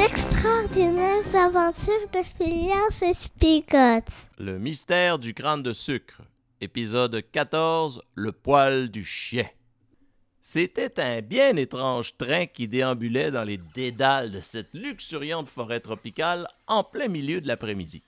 extraordinaires aventures de Phileas et Spigott. Le mystère du crâne de sucre. Épisode 14, le poil du chien. C'était un bien étrange train qui déambulait dans les dédales de cette luxuriante forêt tropicale en plein milieu de l'après-midi.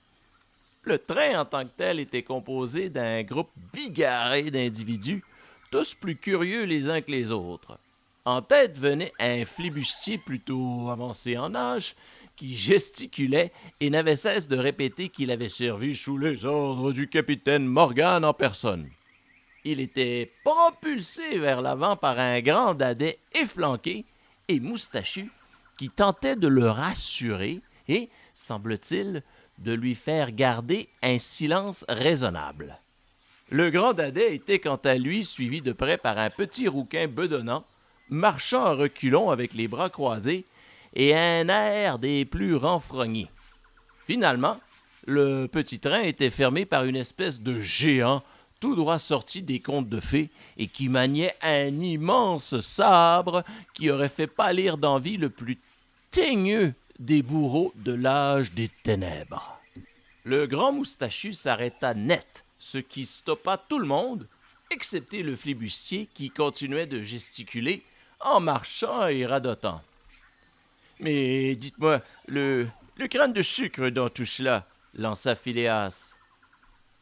Le train en tant que tel était composé d'un groupe bigarré d'individus, tous plus curieux les uns que les autres. En tête venait un flibustier plutôt avancé en âge, qui gesticulait et n'avait cesse de répéter qu'il avait servi sous les ordres du capitaine Morgan en personne. Il était propulsé vers l'avant par un grand dadais efflanqué et moustachu qui tentait de le rassurer et, semble-t-il, de lui faire garder un silence raisonnable. Le grand dadais était quant à lui suivi de près par un petit rouquin bedonnant, marchant à reculons avec les bras croisés et un air des plus renfrognés. Finalement, le petit train était fermé par une espèce de géant tout droit sorti des contes de fées et qui maniait un immense sabre qui aurait fait pâlir d'envie le plus teigneux des bourreaux de l'âge des ténèbres. Le grand moustachu s'arrêta net, ce qui stoppa tout le monde, excepté le flibustier qui continuait de gesticuler en marchant et radotant. « Mais dites-moi, le crâne de sucre dans tout cela, lança Phileas.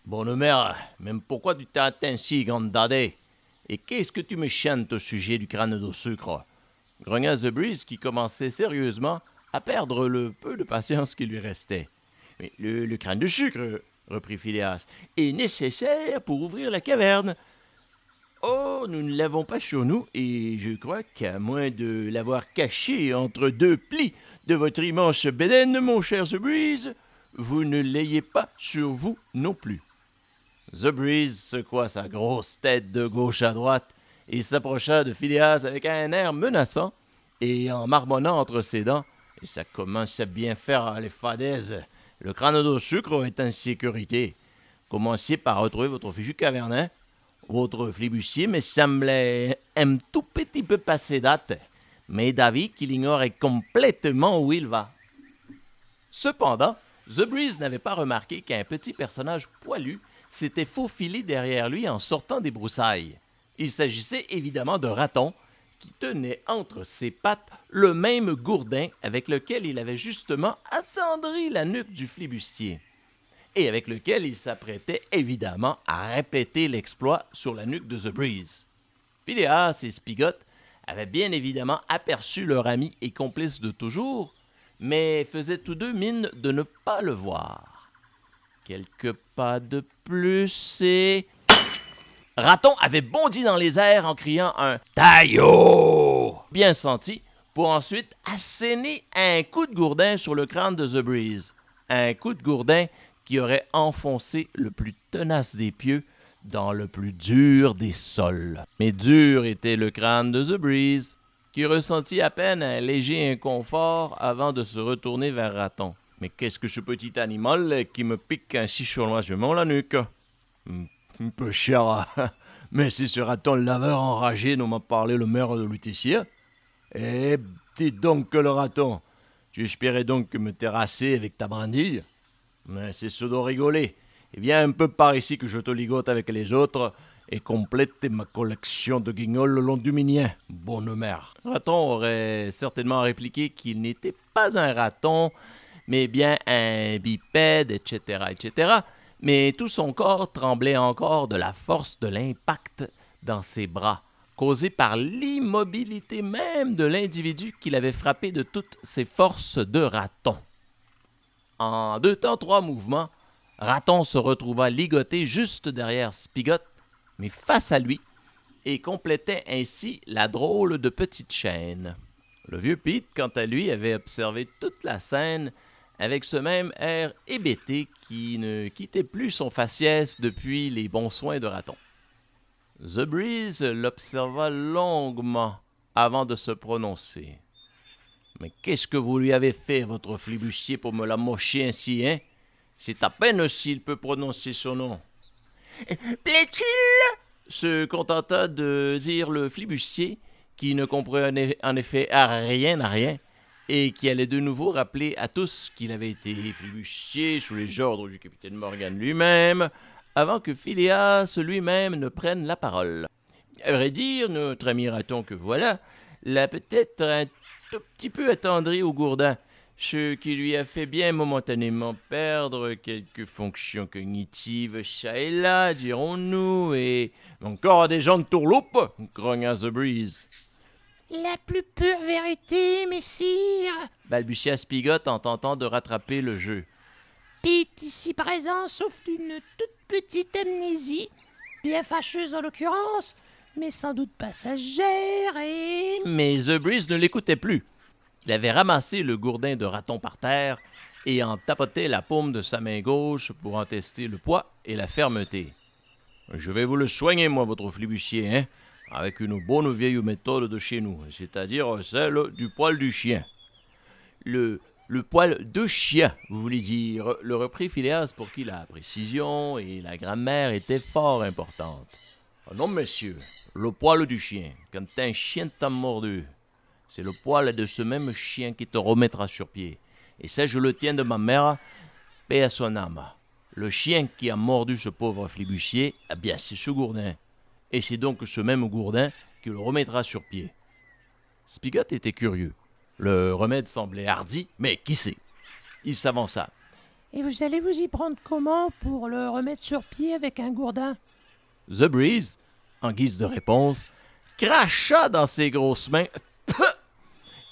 Bonne mère, même pourquoi tu t'attends ainsi, grande dadais? Et qu'est-ce que tu me chantes au sujet du crâne de sucre? Grogna The Breeze qui commençait sérieusement à perdre le peu de patience qui lui restait. Mais le crâne de sucre, reprit Phileas, est nécessaire pour ouvrir la caverne. Oh, nous ne l'avons pas sur nous, et je crois qu'à moins de l'avoir caché entre deux plis de votre immense bédaine, mon cher The Breeze, vous ne l'ayez pas sur vous non plus. The Breeze secoua sa grosse tête de gauche à droite et s'approcha de Phileas avec un air menaçant et en marmonnant entre ses dents. Et ça commence à bien faire les fadaises. Le crâne de sucre est en sécurité. Commencez par retrouver votre fichu cavernin. Votre flibustier me semblait un tout petit peu passé date, mais d'avis qu'il ignorait complètement où il va. Cependant, The Breeze n'avait pas remarqué qu'un petit personnage poilu s'était faufilé derrière lui en sortant des broussailles. Il s'agissait évidemment de Raton, qui tenait entre ses pattes le même gourdin avec lequel il avait justement attendri la nuque du flibustier, et avec lequel il s'apprêtait évidemment à répéter l'exploit sur la nuque de The Breeze. Phileas et Spigott avaient bien évidemment aperçu leur ami et complice de toujours, mais faisaient tous deux mine de ne pas le voir. Quelques pas de plus et... Raton avait bondi dans les airs en criant un « Taillot !» bien senti, pour ensuite asséner un coup de gourdin sur le crâne de The Breeze. Un coup de gourdin qui aurait enfoncé le plus tenace des pieux dans le plus dur des sols. Mais dur était le crâne de The Breeze, qui ressentit à peine un léger inconfort avant de se retourner vers Raton. « Mais qu'est-ce que ce petit animal qui me pique ainsi sournoisement la nuque? » Un peu cher, mais c'est ce raton laveur enragé dont m'a parlé le maire de Lutetia. Eh, dis donc que le raton, tu espérais donc me terrasser avec ta brindille? Mais c'est ce de rigoler. Et viens un peu par ici que je te ligote avec les autres et complète ma collection de guignols le long du Minien, bonne mère. Raton aurait certainement répliqué qu'il n'était pas un raton, mais bien un bipède, etc., etc., mais tout son corps tremblait encore de la force de l'impact dans ses bras, causé par l'immobilité même de l'individu qui l'avait frappé de toutes ses forces de raton. En 2 temps 3 mouvements, Raton se retrouva ligoté juste derrière Spigott, mais face à lui, et complétait ainsi la drôle de petite chaîne. Le vieux Pete, quant à lui, avait observé toute la scène avec ce même air hébété qui ne quittait plus son faciès depuis les bons soins de Raton. The Breeze l'observa longuement avant de se prononcer. « Mais qu'est-ce que vous lui avez fait, votre flibustier, pour me la mocher ainsi, hein? C'est à peine s'il peut prononcer son nom. »« Plaît-il » se contenta de dire le flibustier, qui ne comprenait en effet à rien, et qui allait de nouveau rappeler à tous qu'il avait été flibustier sous les ordres du capitaine Morgan lui-même, avant que Phileas lui-même ne prenne la parole. À vrai dire, notre ami raton que voilà l'a peut-être un tout petit peu attendri au gourdin, ce qui lui a fait bien momentanément perdre quelques fonctions cognitives çà et là, dirons-nous, et encore des gens de tourloupe, grogna The Breeze. La plus pure vérité, messire, Balbutia Spigot en tentant de rattraper le jeu. Pete ici présent souffre d'une toute petite amnésie, bien fâcheuse en l'occurrence, mais sans doute passagère et... Mais The Breeze ne l'écoutait plus. Il avait ramassé le gourdin de raton par terre et en tapotait la paume de sa main gauche pour en tester le poids et la fermeté. « Je vais vous le soigner, moi, votre flibustier, hein, avec une bonne vieille méthode de chez nous, c'est-à-dire celle du poil du chien. » Le poil de chien, vous voulez dire, le reprit Phileas pour qui la précision et la grammaire étaient fort importantes. « Non, messieurs, le poil du chien, quand un chien t'a mordu. C'est le poil de ce même chien qui te remettra sur pied. Et ça, je le tiens de ma mère, paix à son âme. Le chien qui a mordu ce pauvre flibustier, eh bien, c'est ce gourdin. Et c'est donc ce même gourdin qui le remettra sur pied. » Spigot était curieux. Le remède semblait hardi, mais qui sait? Il s'avança. « Et vous allez vous y prendre comment pour le remettre sur pied avec un gourdin? » The Breeze, en guise de réponse, cracha dans ses grosses mains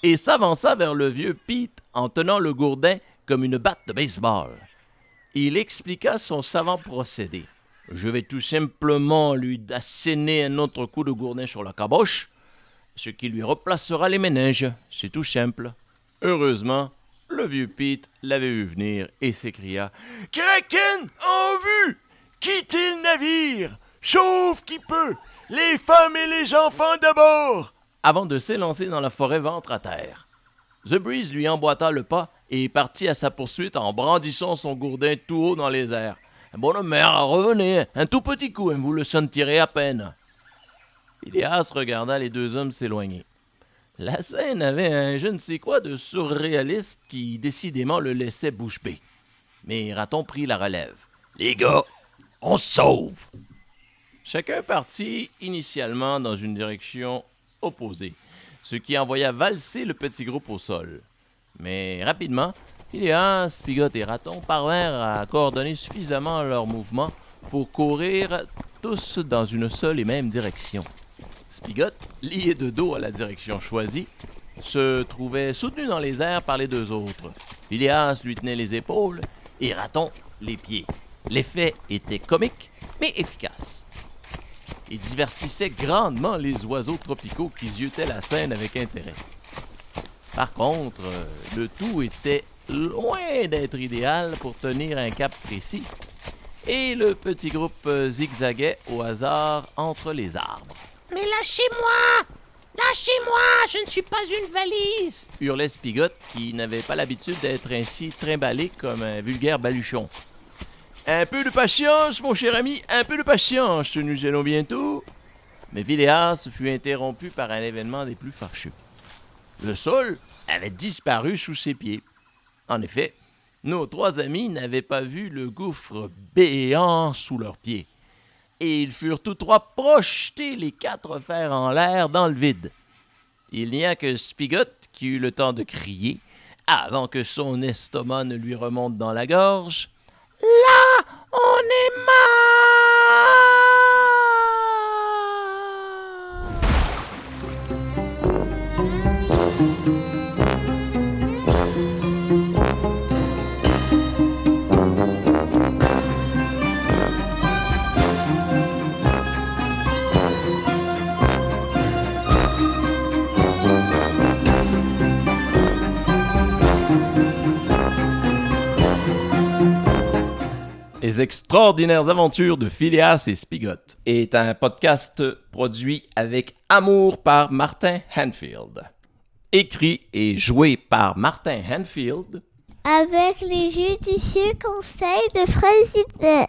et s'avança vers le vieux Pete en tenant le gourdin comme une batte de baseball. Il expliqua son savant procédé. « Je vais tout simplement lui asséner un autre coup de gourdin sur la caboche, ce qui lui replacera les méninges. C'est tout simple. » Heureusement, le vieux Pete l'avait vu venir et s'écria « Kraken en vue! Quittez le navire! Sauf qui peut! Les femmes et les enfants d'abord! » Avant de s'élancer dans la forêt ventre à terre. The Breeze lui emboîta le pas et partit à sa poursuite en brandissant son gourdin tout haut dans les airs. « Bonne mère, revenez! Un tout petit coup, vous le sentirez à peine. » Phileas regarda les deux hommes s'éloigner. La scène avait un je ne sais quoi de surréaliste qui décidément le laissait bouche bée. Mais Raton prit la relève. « Les gars, on se sauve! » Chacun partit initialement dans une direction opposée, ce qui envoya valser le petit groupe au sol. Mais rapidement, Phileas, Spigot et Raton parvinrent à coordonner suffisamment leurs mouvements pour courir tous dans une seule et même direction. Spigot, lié de dos à la direction choisie, se trouvait soutenu dans les airs par les deux autres. Phileas lui tenait les épaules et Raton les pieds. L'effet était comique, mais efficace. Il divertissait grandement les oiseaux tropicaux qui ziotaient la scène avec intérêt. Par contre, le tout était loin d'être idéal pour tenir un cap précis, et le petit groupe zigzaguait au hasard entre les arbres. « Mais lâchez-moi! Lâchez-moi! Je ne suis pas une valise! » hurlait Spigot, qui n'avait pas l'habitude d'être ainsi trimballé comme un vulgaire baluchon. « Un peu de patience, mon cher ami, un peu de patience, nous allons bientôt. » Mais Phileas fut interrompu par un événement des plus fâcheux. Le sol avait disparu sous ses pieds. En effet, nos trois amis n'avaient pas vu le gouffre béant sous leurs pieds. Et ils furent tous trois projetés les quatre fers en l'air dans le vide. Il n'y a que Spigot qui eut le temps de crier, avant que son estomac ne lui remonte dans la gorge. « Là, on est mort! » Les extraordinaires aventures de Phileas et Spigot est un podcast produit avec amour par Martin Hanfield. Écrit et joué par Martin Hanfield. Avec les judicieux conseils de Fred Zidane.